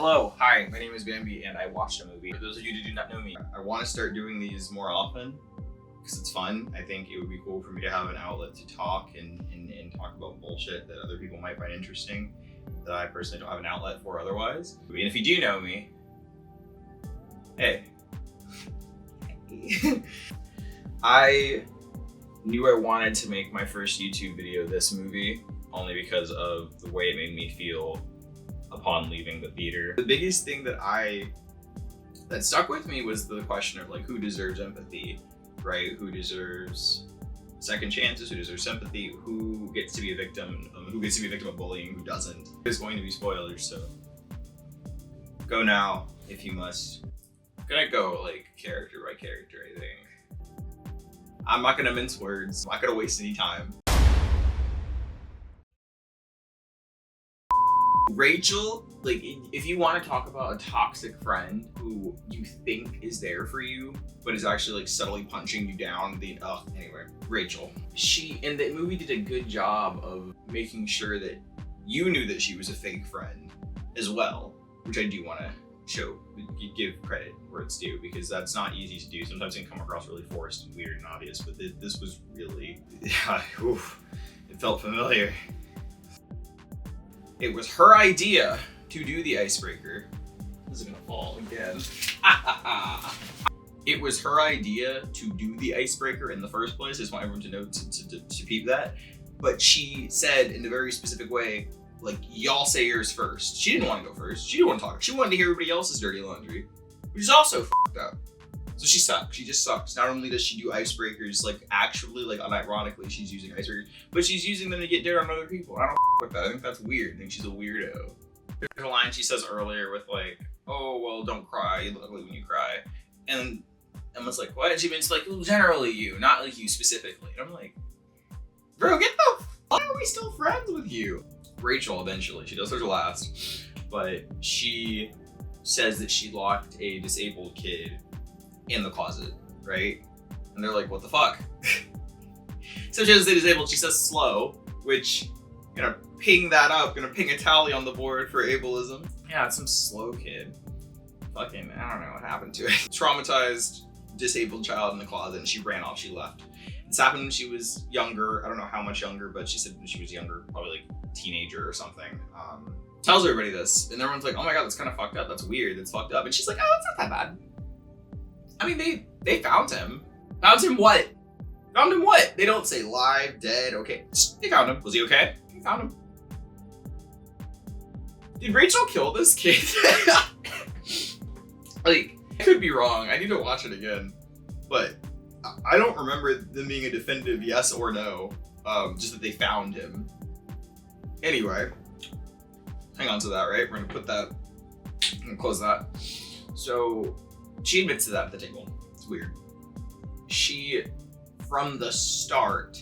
Hello, hi, my name is Bambi and I watched a movie. For those of you who do not know me, I want to start doing these more often because it's fun. I think it would be cool for me to have an outlet to talk and talk about bullshit that other people might find interesting that I personally don't have an outlet for otherwise. And if you do know me, hey. I knew I wanted to make my first YouTube video this movie only because of the way it made me feel upon leaving the theater. The biggest thing that stuck with me was the question of like, who deserves empathy, right? Who deserves second chances? Who deserves sympathy? Who gets to be a victim? Who gets to be a victim of bullying? Who doesn't? There's going to be spoilers, so go now if you must. I'm gonna go like character by character, I think. I'm not gonna mince words. I'm not gonna waste any time. Rachel, like, if you want to talk about a toxic friend who you think is there for you, but is actually like subtly punching you down, anyway, Rachel. She, in the movie, did a good job of making sure that you knew that she was a fake friend as well, which I do want to give credit where it's due, because that's not easy to do. Sometimes it can come across really forced and weird and obvious, but this was really, it felt familiar. It was her idea to do the icebreaker. This is gonna fall again. It was her idea to do the icebreaker in the first place. I just want everyone to know to peep that. But she said in a very specific way, like, y'all say yours first. She didn't want to go first. She didn't want to talk. She wanted to hear everybody else's dirty laundry, which is also fucked up. So she sucks. She just sucks. Not only does she do icebreakers, like actually, like unironically, she's using icebreakers, but she's using them to get dirt on other people. I don't with that. I think that's weird. I think she's a weirdo. There's a line she says earlier with like, "Oh well, don't cry. You look ugly when you cry," and Emma's like, "What?" And she means like, well, generally you, not like you specifically. And I'm like, bro, get the fuck. Are we still friends with you? Rachel eventually, she does her last, but she says that she locked a disabled kid in the closet, right? And they're like, what the fuck? So she doesn't say disabled, she says slow, which, gonna ping that up, gonna ping a tally on the board for ableism. Yeah, it's some slow kid. Fucking, I don't know what happened to it. Traumatized, disabled child in the closet, and she ran off, she left. This happened when she was younger, I don't know how much younger, but she said when she was younger, probably like teenager or something. Tells everybody this, and everyone's like, oh my god, that's kind of fucked up, that's weird, that's fucked up. And she's like, oh, it's not that bad. I mean, they found him. Found him what? Found him what? They don't say live, dead, okay. They found him. Was he okay? They found him. Did Rachel kill this kid? Like, I could be wrong. I need to watch it again. But I don't remember them being a definitive yes or no. Just that they found him. Anyway, hang on to that, right? We're gonna put that, I'm gonna close that. So, she admits to that at the table. It's weird. She, from the start,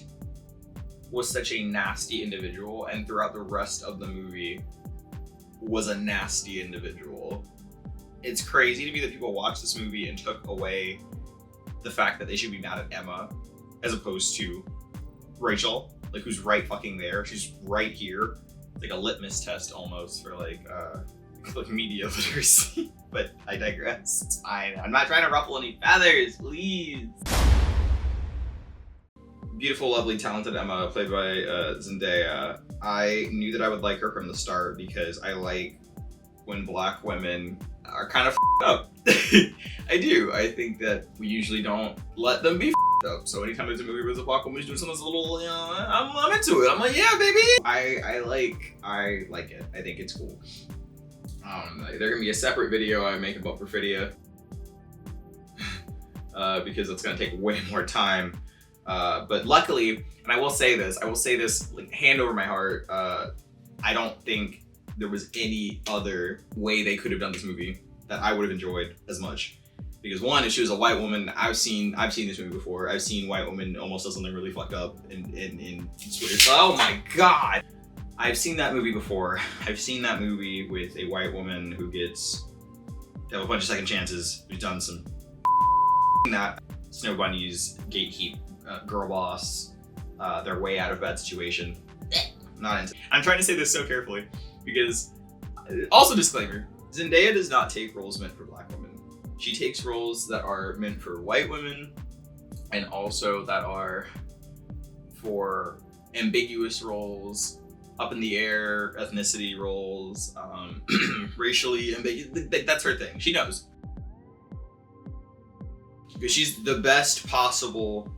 was such a nasty individual, and throughout the rest of the movie was a nasty individual. It's crazy to me that people watched this movie and took away the fact that they should be mad at Emma as opposed to Rachel, like, who's right fucking there. She's right here. It's like a litmus test almost for like media literacy. But I digress. It's fine. I'm not trying to ruffle any feathers, please. Beautiful, lovely, talented Emma, played by Zendaya. I knew that I would like her from the start because I like when Black women are kind of up. I do. I think that we usually don't let them be up. So anytime there's a movie with a Black woman doing something that's a little, I'm into it. I'm like, yeah, baby. I like it. I think it's cool. There's gonna be a separate video I make about Perfidia because it's gonna take way more time. But luckily, and I will say this like hand over my heart, I don't think there was any other way they could have done this movie that I would have enjoyed as much. Because one, if she was a white woman, I've seen this movie before. I've seen white woman almost do something really fucked up in oh my god. I've seen that movie before. I've seen that ugly with a white woman who gets a bunch of second chances, who's done some that Snow Bunny's gatekeep girl boss, their way out of bad situation. Not into. I'm trying to say this so carefully because also disclaimer, Zendaya does not take roles meant for black women. She takes roles that are meant for white women, and also that are for ambiguous roles, up in the air ethnicity roles, racially ambiguous. That's her thing. She knows. Because she's the best possible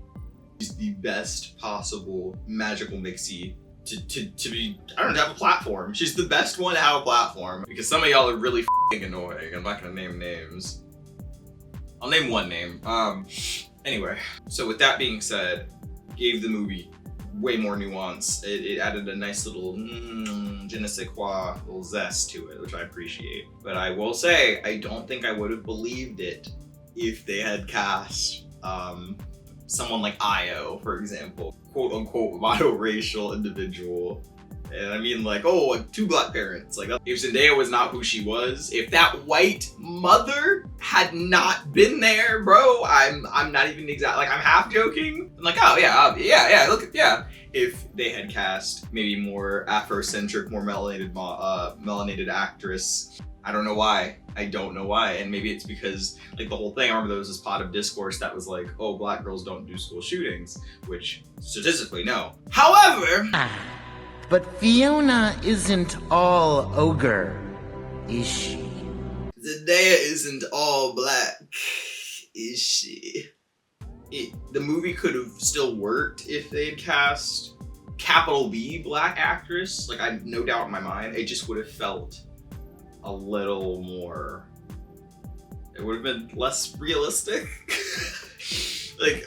magical mixie to be, I don't know, to have a platform. She's the best one to have a platform. Because some of y'all are really f***ing annoying. I'm not gonna name names. I'll name one name. Anyway, so with that being said, gave the movie way more nuance. It added a nice little je ne sais quoi, little zest to it, which I appreciate. But I will say, I don't think I would have believed it if they had cast someone like Io, for example, quote unquote monoracial individual. And I mean, like, oh, like 2 black parents. Like, if Zendaya was not who she was, if that white mother had not been there, bro, I'm not even exactly, like, I'm half joking. I'm like, oh yeah, look, yeah. If they had cast maybe more Afrocentric, more melanated actress, I don't know why. I don't know why. And maybe it's because, like, the whole thing, I remember there was this pot of discourse that was like, oh, black girls don't do school shootings, which statistically, no. However, but Fiona isn't all ogre, is she? Zendaya isn't all black, is she? The movie could have still worked if they had cast capital B black actress. Like, I have no doubt in my mind. It just would have felt a little more, it would have been less realistic. Like,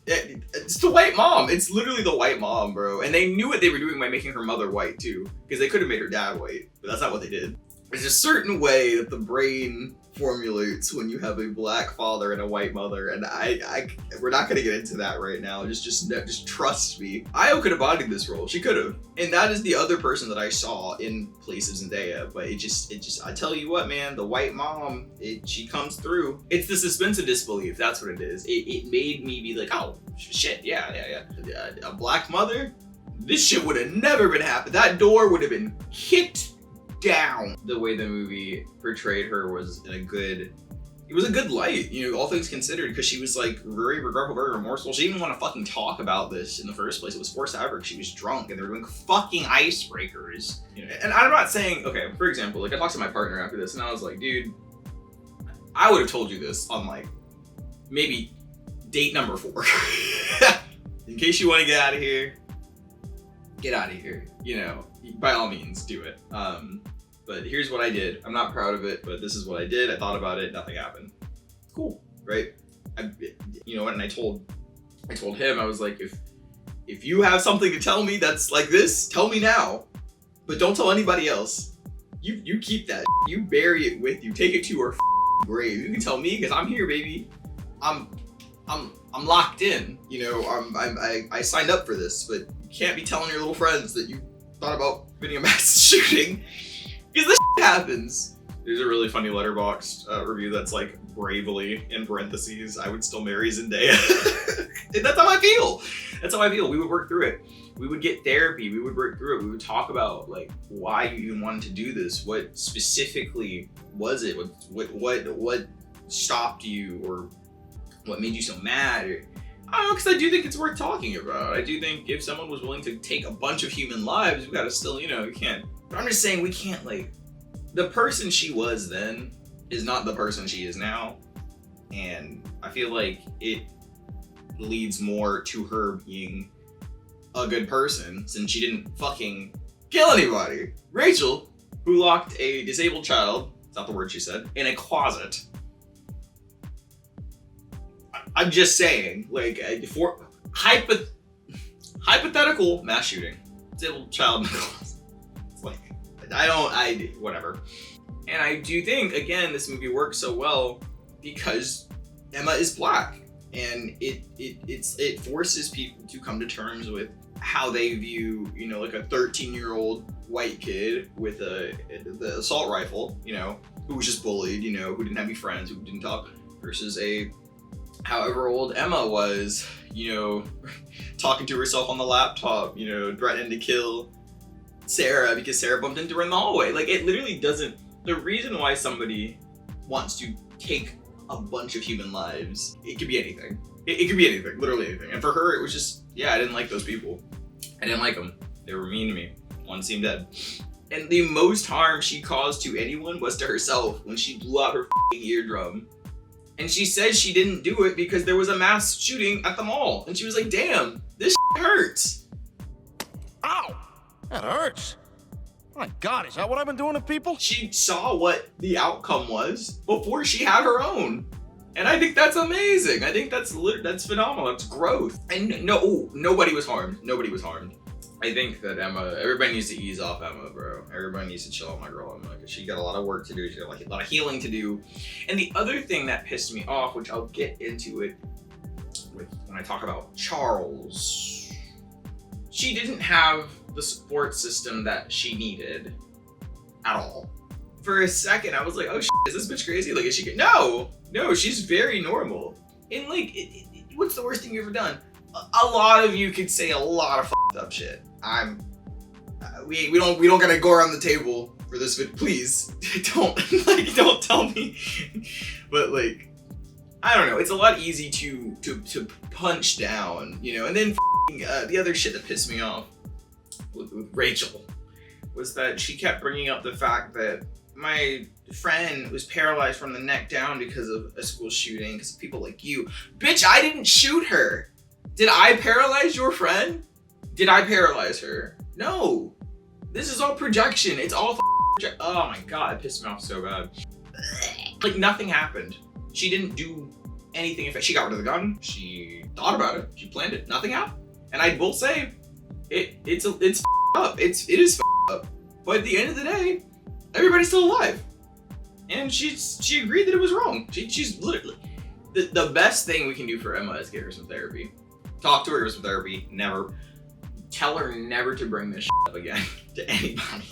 it's the white mom. It's literally the white mom, bro. And they knew what they were doing by making her mother white too, because they could have made her dad white, but that's not what they did. There's a certain way that the brain formulates when you have a black father and a white mother, and we're not gonna get into that right now. Just trust me. Io could have bodied this role. She could have, and that is the other person that I saw in place of Zendaya. But it just, I tell you what, man, the white mom, she comes through. It's the suspense of disbelief. That's what it is. It made me be like, oh shit, yeah. A black mother, this shit would have never been happened. That door would have been kicked down. The way the movie portrayed her was it was a good light, you know, all things considered, because she was like very regretful, very remorseful. She didn't want to fucking talk about this in the first place. It was forced out of her because she was drunk and they were doing fucking icebreakers. You know? And I'm not saying, okay, for example, like I talked to my partner after this and I was like, dude, I would have told you this on like maybe date number 4. In case you want to get out of here, get out of here, you know, by all means do it. But here's what I did. I'm not proud of it, but this is what I did. I thought about it, nothing happened. Cool, right? You know what, and I told him, I was like, if you have something to tell me that's like this, tell me now. But don't tell anybody else. You keep that. You bury it with you. Take it to her grave. You can tell me, because I'm here, baby. I'm locked in. You know, I signed up for this, but you can't be telling your little friends that you thought about committing a mass shooting, because this happens. There's a really funny Letterboxd review that's like, bravely, in parentheses, I would still marry Zendaya. And that's how I feel. That's how I feel. We would work through it. We would get therapy. We would work through it. We would talk about like why you even wanted to do this. What specifically was it? What stopped you, or what made you so mad? Or, I don't know, because I do think it's worth talking about. I do think if someone was willing to take a bunch of human lives, we gotta still, you know, you can't. But I'm just saying, we can't, like, the person she was then is not the person she is now. And I feel like it leads more to her being a good person, since she didn't fucking kill anybody. Rachel, who locked a disabled child, it's not the word she said, in a closet. I'm just saying, like, for hypothetical mass shooting, disabled child in the closet. It's like, whatever. And I do think, again, this movie works so well because Emma is black, and it forces people to come to terms with how they view, you know, like a 13-year-old white kid with the assault rifle, you know, who was just bullied, you know, who didn't have any friends, who didn't talk, versus a however old Emma was, you know, talking to herself on the laptop, you know, threatening to kill Sarah because Sarah bumped into her in the hallway. Like, it literally doesn't The reason why somebody wants to take a bunch of human lives, it could be anything. It could be anything, literally anything. And for her, it was just, yeah, I didn't like those people. I didn't like them. They were mean to me. One seemed dead. And the most harm she caused to anyone was to herself when she blew out her f***ing eardrum. And she said she didn't do it because there was a mass shooting at the mall. And she was like, damn, this hurts. Ow! That hurts. My God, is that what I've been doing to people? She saw what the outcome was before she had her own. And I think that's amazing. I think that's phenomenal. That's growth. And nobody was harmed. Nobody was harmed. I think that everybody needs to ease off Emma, bro. Everybody needs to chill on my girl Emma, because she got a lot of work to do. She got like a lot of healing to do. And the other thing that pissed me off, which I'll get into it with when I talk about Charles, she didn't have the support system that she needed at all. For a second, I was like, oh shit, is this bitch crazy? Like, is she? No, she's very normal. And like, what's the worst thing you've ever done? A lot of you could say a lot of f***ed up shit. We don't gotta go around the table for this video. Please, don't tell me. But like, I don't know. It's a lot easy to punch down, you know. And then the other shit that pissed me off with Rachel was that she kept bringing up the fact that my friend was paralyzed from the neck down because of a school shooting, because of people like you. Bitch, I didn't shoot her. Did I paralyze your friend? Did I paralyze her? No. This is all projection. It's all oh my God, it pissed me off so bad. Like, nothing happened. She didn't do anything. She got rid of the gun. She thought about it. She planned it. Nothing happened. And I will say, it's up. It is up. But at the end of the day, everybody's still alive. And she agreed that it was wrong. She's literally the best thing we can do for Emma is get her some therapy. Talk to her, give her some therapy. Never tell her never to bring this shit up again to anybody.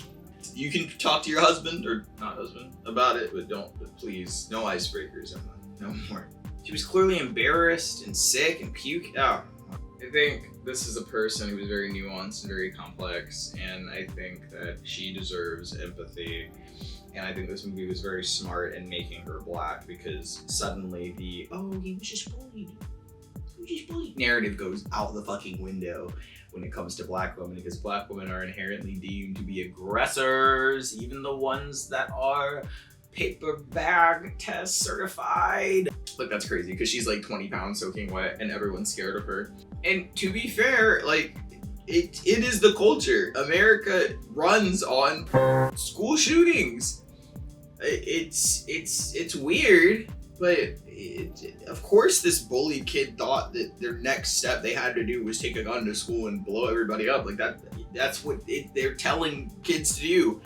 You can talk to your husband or not husband about it, but please, no icebreakers, Emma. No more. She was clearly embarrassed and sick and puke. Oh. I think this is a person who is very nuanced and very complex, and I think that she deserves empathy. And I think this movie was very smart in making her black, because suddenly the, oh, he was just bullied. Narrative goes out the fucking window when it comes to black women, because black women are inherently deemed to be aggressors, even the ones that are paper bag test certified. Like, that's crazy, because she's like 20 pounds soaking wet and everyone's scared of her. And to be fair, like, it is the culture. America runs on school shootings. It's weird, but of course this bullied kid thought that their next step they had to do was take a gun to school and blow everybody up. Like, that's what they're telling kids to do.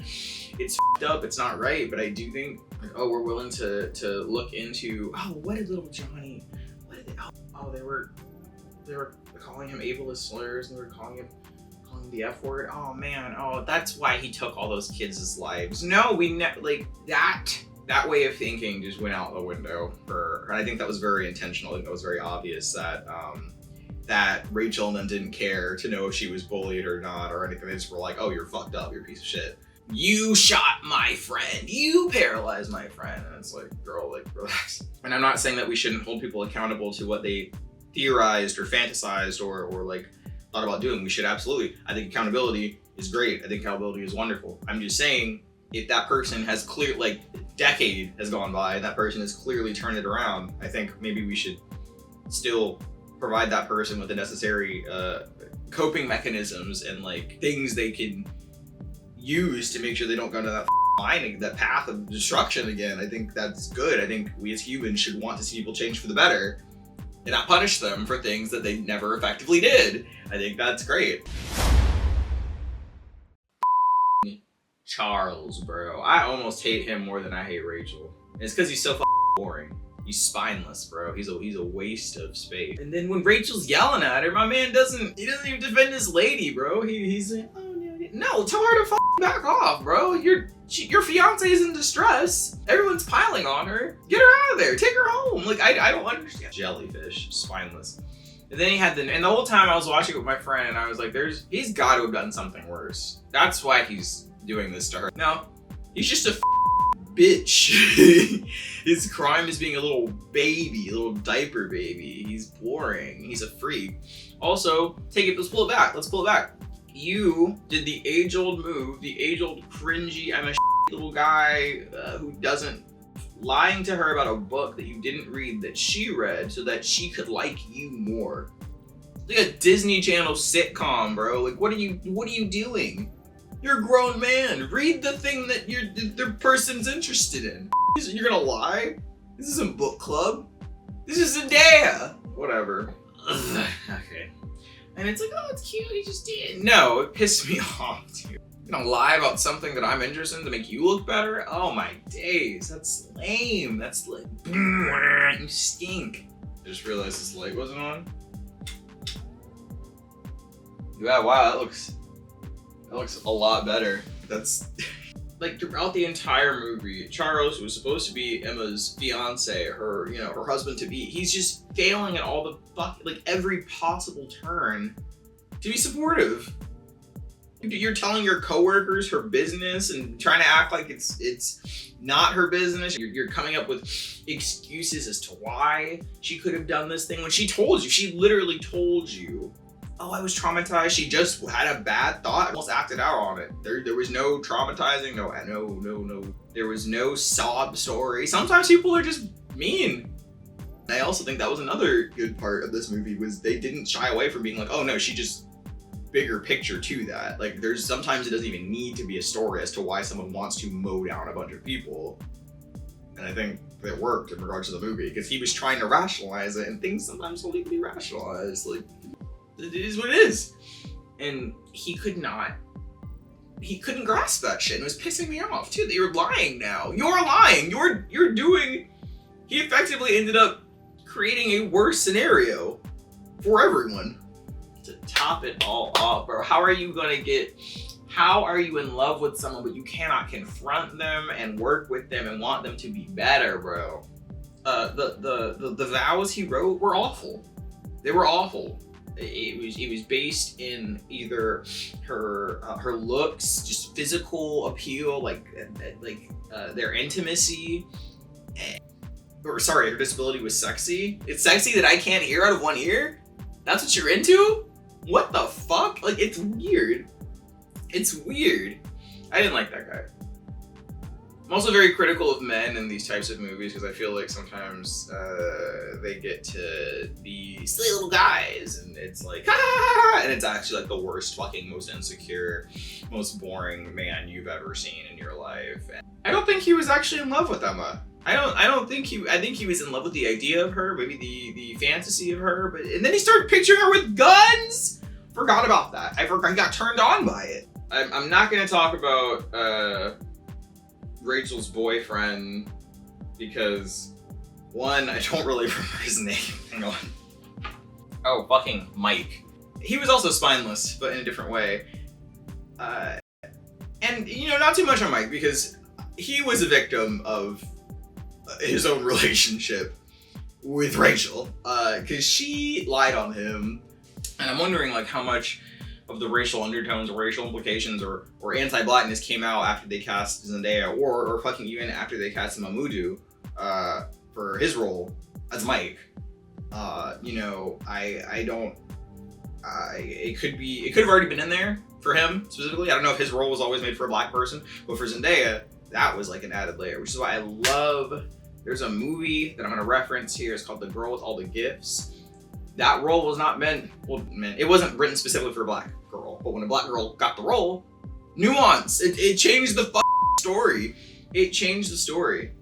It's f***ed up, it's not right, but I do think, oh, we're willing to look into, oh, what did little Johnny, what did they, oh, they were calling him ableist slurs, and they were calling him the F word. Oh man, oh, that's why he took all those kids' lives. No, like, that way of thinking just went out the window for her. And I think that was very intentional. I think that was very obvious that that Rachel and them didn't care to know if she was bullied or not or anything. They just were like, oh, you're fucked up, you're a piece of shit. You shot my friend, you paralyzed my friend. And it's like, girl, like, relax. And I'm not saying that we shouldn't hold people accountable to what they theorized or fantasized or like thought about doing. We should absolutely. I think accountability is great. I think accountability is wonderful. I'm just saying, if that person has like, decade has gone by and that person has clearly turned it around, I think maybe we should still provide that person with the necessary coping mechanisms and like things they can use to make sure they don't go to that line, that path of destruction again. I think that's good. I think we as humans should want to see people change for the better and not punish them for things that they never effectively did. I think that's great. Charles, bro. I almost hate him more than I hate Rachel. And it's because he's so boring. He's spineless, bro. He's a waste of space. And then when Rachel's yelling at her, my man doesn't even defend his lady, bro. He's like, oh no, tell her to back off, bro. Your fiance is in distress. Everyone's piling on her. Get her out of there. Take her home. Like, I don't understand. Jellyfish, spineless. And then he had and the whole time I was watching it with my friend, and I was like, he's got to have done something worse. That's why he's doing this to her. No, he's just a bitch. His crime is being a little baby, a little diaper baby. He's boring. He's a freak. Also, let's pull it back. Let's pull it back. You did the age-old move, the age-old cringy, I'm a little guy who doesn't, lying to her about a book that you didn't read that she read so that she could like you more. Like a Disney Channel sitcom, bro. Like, what are you doing? You're a grown man. Read the thing that the person's interested in. You're gonna lie? This isn't book club. This is Zendaya. Whatever. Ugh. Okay. And it's like, oh, it's cute. He just did. No, it pissed me off, dude. You're gonna lie about something that I'm interested in to make you look better? Oh my days. That's lame. That's like, you stink. I just realized this light wasn't on. Yeah, wow, that looks a lot better. That's like throughout the entire movie, Charles was supposed to be Emma's fiance, her, you know, her husband to be. He's just failing at all the every possible turn to be supportive. You're telling your coworkers her business and trying to act like it's not her business. You're coming up with excuses as to why she could have done this thing when she told you. She literally told you, oh, I was traumatized. She just had a bad thought, almost acted out on it. There was no traumatizing, no. There was no sob story. Sometimes people are just mean. I also think that was another good part of this movie was they didn't shy away from being like, oh no, she just bigger picture to that. Like there's sometimes it doesn't even need to be a story as to why someone wants to mow down a bunch of people. And I think it worked in regards to the movie because he was trying to rationalize it and things sometimes don't need to be rationalized. Like, it is what it is. And he couldn't grasp that shit. And it was pissing me off too that you're lying now. You're lying. You're doing, he effectively ended up creating a worse scenario for everyone. To top it all off, bro. How are you in love with someone but you cannot confront them and work with them and want them to be better, bro? The vows he wrote were awful. They were awful. It was based in either her looks, just physical appeal, like their intimacy, or sorry, her disability was sexy. It's sexy that I can't hear out of one ear? That's what you're into? What the fuck? Like, it's weird. It's weird. I didn't like that guy. I'm also very critical of men in these types of movies because I feel like sometimes they get to be silly little guys and it's like, ah, and it's actually like the worst fucking, most insecure, most boring man you've ever seen in your life. And I don't think he was actually in love with Emma. I think he was in love with the idea of her, maybe the fantasy of her, and then he started picturing her with guns! Forgot about that. I got turned on by it. I'm not gonna talk about Rachel's boyfriend because one, I don't really remember his name. Hang on. Oh, fucking Mike. He was also spineless, but in a different way. And you know, not too much on Mike because he was a victim of his own relationship with Rachel, because she lied on him, and I'm wondering like how much of the racial undertones or racial implications or anti-blackness came out after they cast Zendaya or fucking even after they cast Mamoudou for his role as Mike. You know, it could have already been in there for him specifically. I don't know if his role was always made for a black person, but for Zendaya, that was like an added layer, which is why I love, there's a movie that I'm gonna reference here. It's called The Girl with All the Gifts. That role was not meant, it wasn't written specifically for a black girl, but when a black girl got the role, nuance, it changed the story. It changed the story.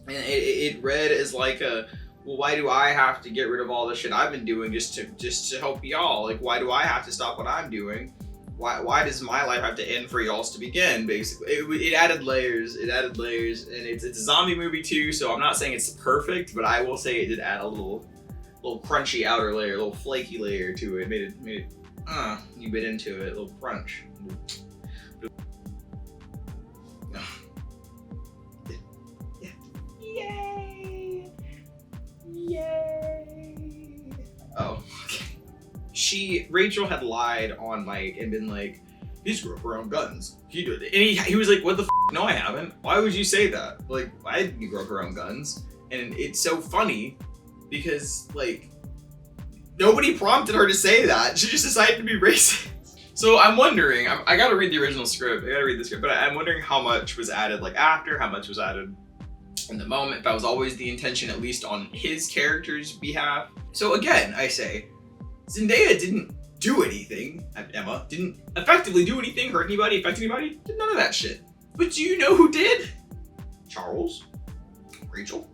And it read as like a, well, why do I have to get rid of all the shit I've been doing just to help y'all? Like, why do I have to stop what I'm doing? Why does my life have to end for y'all's to begin, basically? It added layers, and it's a zombie movie too, so I'm not saying it's perfect, but I will say it did add a little crunchy outer layer, a little flaky layer to it. Made it, you bit into it, a little crunch. Yay! Yay! Oh, okay. Rachel had lied on Mike and been like, he's grew up around guns. He did it. And he was like, what the f? No, I haven't. Why would you say that? Like, I didn't grow up around guns. And it's so funny because, like, nobody prompted her to say that. She just decided to be racist. So I'm wondering, I gotta read the original script. I gotta read the script, but I'm wondering how much was added, like, after, how much was added in the moment, if that was always the intention, at least on his character's behalf. So again, I say, Zendaya didn't do anything, Emma didn't effectively do anything, hurt anybody, affect anybody, did none of that shit. But do you know who did? Charles, Rachel.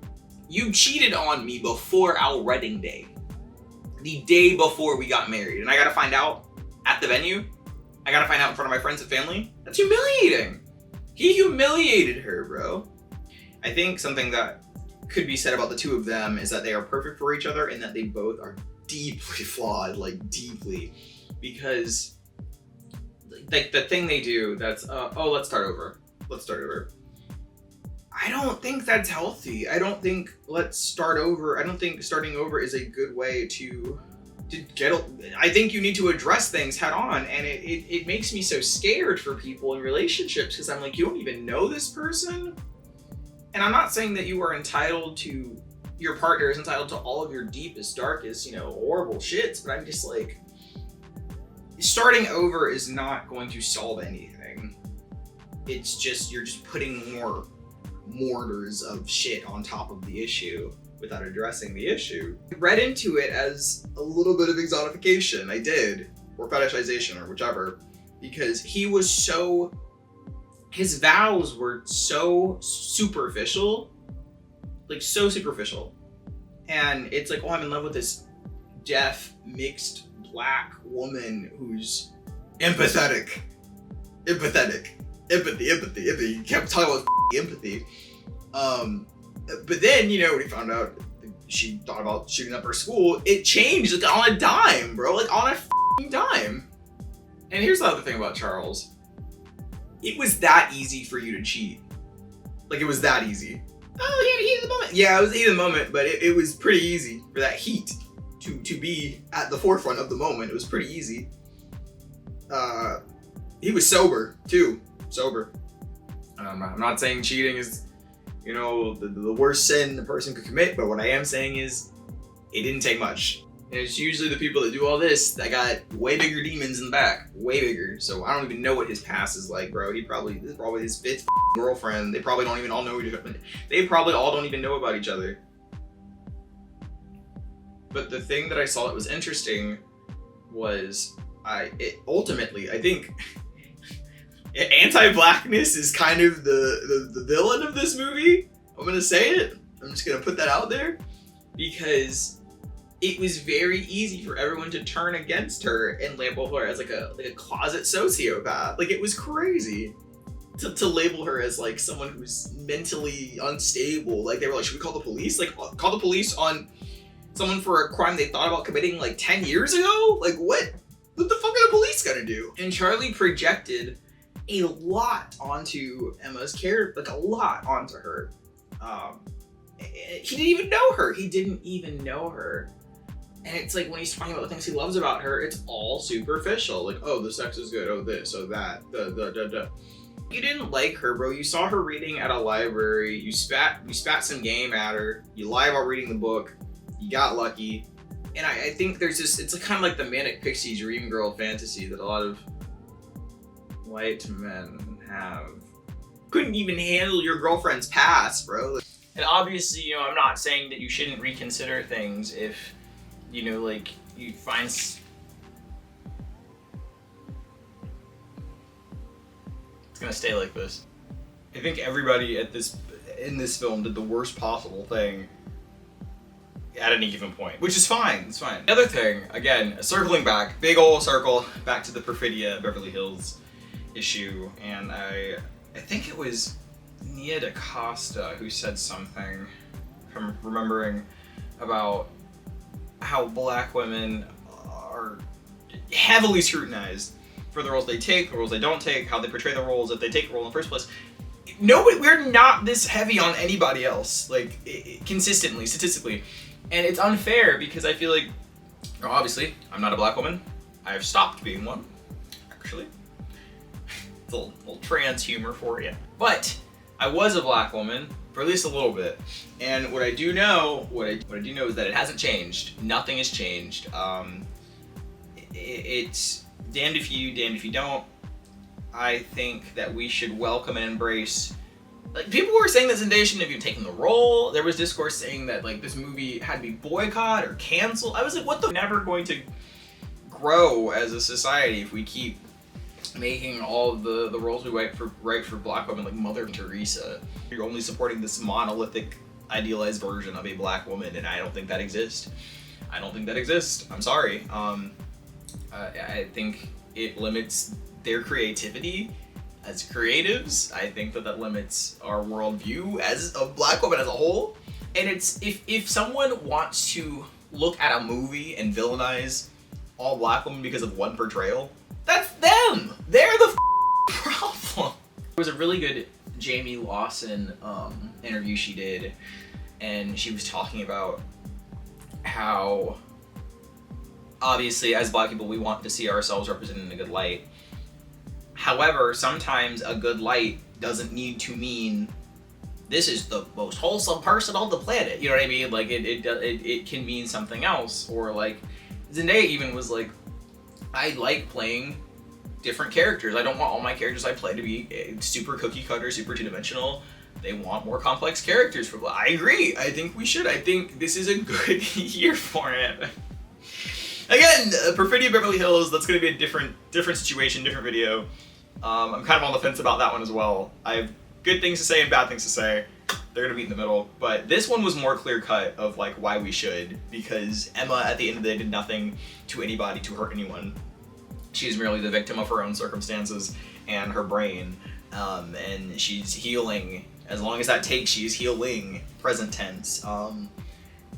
You cheated on me before our wedding day. The day before we got married. And I gotta find out at the venue. I gotta find out in front of my friends and family. That's humiliating. He humiliated her, bro. I think something that could be said about the two of them is that they are perfect for each other and that they both are deeply flawed, like deeply, because like the thing they do that's oh, let's start over. I don't think that's healthy. I don't think let's start over. I don't think starting over is a good way to get. I think you need to address things head on, and it makes me so scared for people in relationships because I'm like, you don't even know this person. And I'm not saying that you are entitled to, your partner is entitled to all of your deepest, darkest, horrible shits, but I'm just like, starting over is not going to solve anything. It's just, you're just putting more mortars of shit on top of the issue without addressing the issue. I read into it as a little bit of exotification, I did, or fetishization or whichever, because he was so, his vows were so superficial, like so superficial. And it's like, oh, I'm in love with this deaf, mixed, black woman who's empathetic. Empathy. He kept talking about empathy. But then, when he found out she thought about shooting up her school, it changed like on a dime, bro. Like on a dime. And here's the other thing about Charles. It was that easy for you to cheat. Like, it was that easy. Oh, he had the heat of the moment. Yeah, it was the heat of the moment, but it was pretty easy for that heat to be at the forefront of the moment. It was pretty easy. He was sober, too. Sober. I'm not saying cheating is, the worst sin a person could commit, but what I am saying is it didn't take much. And it's usually the people that do all this that got way bigger demons in the back. Way bigger. So I don't even know what his past is like, bro. This is probably his 5th girlfriend. They probably don't even all know each other. They probably all don't even know about each other. But the thing that I saw that was interesting was ultimately, I think anti-blackness is kind of the villain of this movie. I'm gonna say it. I'm just gonna put that out there because it was very easy for everyone to turn against her and label her as like a closet sociopath. Like, it was crazy to label her as like someone who's mentally unstable. Like, they were like, should we call the police? Like, call the police on someone for a crime they thought about committing like 10 years ago? Like, what the fuck are the police gonna do? And Charlie projected a lot onto Emma's character, like a lot onto her. He didn't even know her. And it's like, when he's talking about the things he loves about her, it's all superficial. Like, oh, the sex is good, oh this, oh that, You didn't like her, bro. You saw her reading at a library, you spat some game at her, you lie about reading the book, you got lucky. And I think there's this, it's kind of like the manic pixie dream girl fantasy that a lot of white men have. Couldn't even handle your girlfriend's past, bro. And obviously, I'm not saying that you shouldn't reconsider things if, like, you find... It's gonna stay like this. I think everybody in this film did the worst possible thing at any given point, which is fine, it's fine. The other thing, again, circling back, big ol' circle, back to the Perfidia Beverly Hills issue, and I think it was Nia DaCosta who said something, if I'm remembering, about how black women are heavily scrutinized for the roles they take, the roles they don't take, how they portray the roles, if they take a role in the first place. Nobody, we're not this heavy on anybody else, like, consistently, statistically. And it's unfair because I feel like, obviously, I'm not a black woman. I've stopped being one, actually. little trans humor for you. But I was a black woman for at least a little bit, and what I do know is that it hasn't changed. Nothing has changed. It's damned if you, damned if you don't. I think that we should welcome and embrace. Like, people were saying that Zendaya shouldn't have even taken the role. There was discourse saying that like this movie had to be boycotted or canceled. I was like, what the? Never going to grow as a society if we keep making all the roles we write for black women like Mother Teresa. You're only supporting this monolithic, idealized version of a black woman, and I don't think that exists. I don't think that exists. I'm sorry. I think it limits their creativity as creatives. I think that limits our worldview as a black woman as a whole. And it's if someone wants to look at a movie and villainize all black women because of one portrayal, that's them. They're the problem. There was a really good Jamie Lawson interview she did, and she was talking about how obviously as black people we want to see ourselves represented in a good light. However, sometimes a good light doesn't need to mean this is the most wholesome person on the planet. You know what I mean? Like it can mean something else. Or like Zendaya even was like, I like playing different characters. I don't want all my characters I play to be super cookie cutter, super two-dimensional. They want more complex characters for black. I agree. I think we should. I think this is a good year for it. Again, Perfidy of Beverly Hills, that's going to be a different situation, different video. I'm kind of on the fence about that one as well. I have good things to say and bad things to say. They're going to be in the middle. But this one was more clear-cut of like why we should, because Emma at the end of the day did nothing to anybody to hurt anyone. She's merely the victim of her own circumstances and her brain. And she's healing. As long as that takes, she's healing, present tense.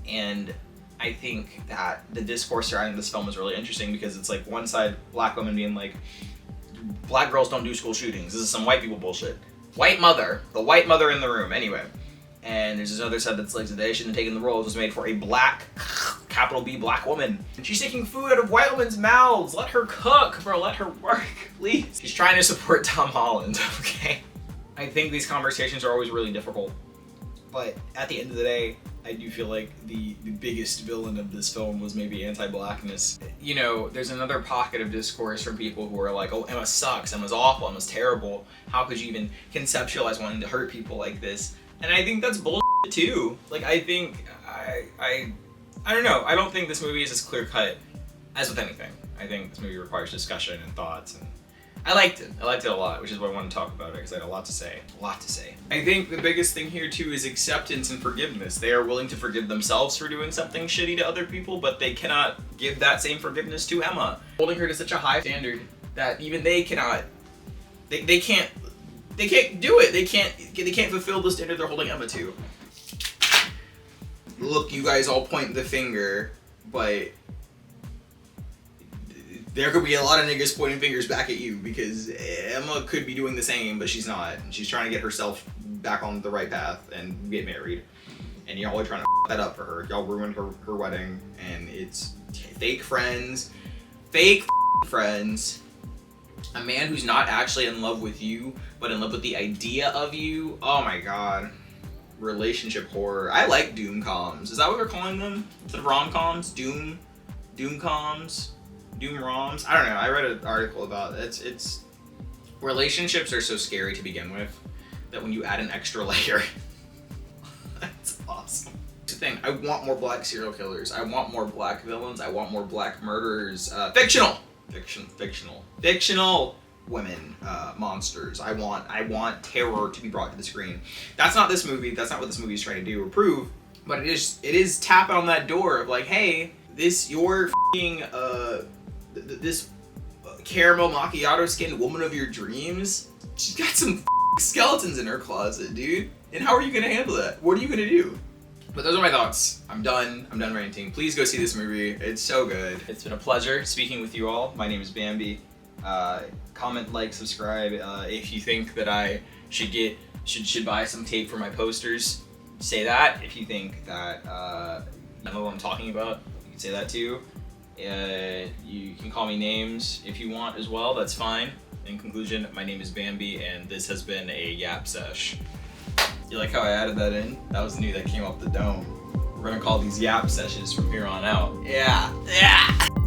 And I think that the discourse surrounding this film is really interesting because it's like one side, black women being like, black girls don't do school shootings. This is some white people bullshit. White mother, the white mother in the room, anyway. And there's this other side that's like, Zendaya shouldn't have taken the role. It was made for a black, capital B, black woman. And she's taking food out of white women's mouths. Let her cook, bro, let her work, please. She's trying to support Tom Holland, okay? I think these conversations are always really difficult. But at the end of the day, I do feel like the biggest villain of this film was maybe anti-blackness. You know, there's another pocket of discourse from people who are like, oh, Emma sucks, Emma's awful, Emma's terrible. How could you even conceptualize wanting to hurt people like this? And I think that's bullshit too. Like, I think, I don't know. I don't think this movie is as clear-cut as with anything. I think this movie requires discussion and thoughts, and I liked it. I liked it a lot, which is why I wanted to talk about it, because I had a lot to say. A lot to say. I think the biggest thing here, too, is acceptance and forgiveness. They are willing to forgive themselves for doing something shitty to other people, but they cannot give that same forgiveness to Emma. Holding her to such a high standard that even they cannot, they can't do it. They can't fulfill the standard they're holding Emma to. Look, you guys all point the finger, but there could be a lot of niggas pointing fingers back at you because Emma could be doing the same, but she's not. She's trying to get herself back on the right path and get married. And y'all are trying to f that up for her. Y'all ruined her wedding, and it's fake friends. Fake friends. A man who's not actually in love with you, but in love with the idea of you. Oh my god. Relationship horror. I like doom-coms. Is that what they're calling them? Instead of rom-coms? Doom-coms? Doom ROMs? I don't know. I read an article about it. It's relationships are so scary to begin with that when you add an extra layer, that's awesome. It's the thing. I want more black serial killers. I want more black villains. I want more black murderers. Fictional women, monsters. I want terror to be brought to the screen. That's not this movie. That's not what this movie is trying to do or prove. But it is tapping on that door of like, hey, this your f***ing this caramel macchiato skinned woman of your dreams, she's got some skeletons in her closet, dude. And how are you gonna handle that? What are you gonna do? But those are my thoughts. I'm done ranting. Please go see this movie. It's so good. It's been a pleasure speaking with you all. My name is Bambi. Comment, like, subscribe. If you think that I should buy some tape for my posters, say that. If you think that I know what I'm talking about, you can say that too. You can call me names if you want as well, that's fine. In conclusion, my name is Bambi, and this has been a Yap Sesh. You like how I added that in? That was new, that came off the dome. We're gonna call these Yap Sessions from here on out. Yeah, yeah!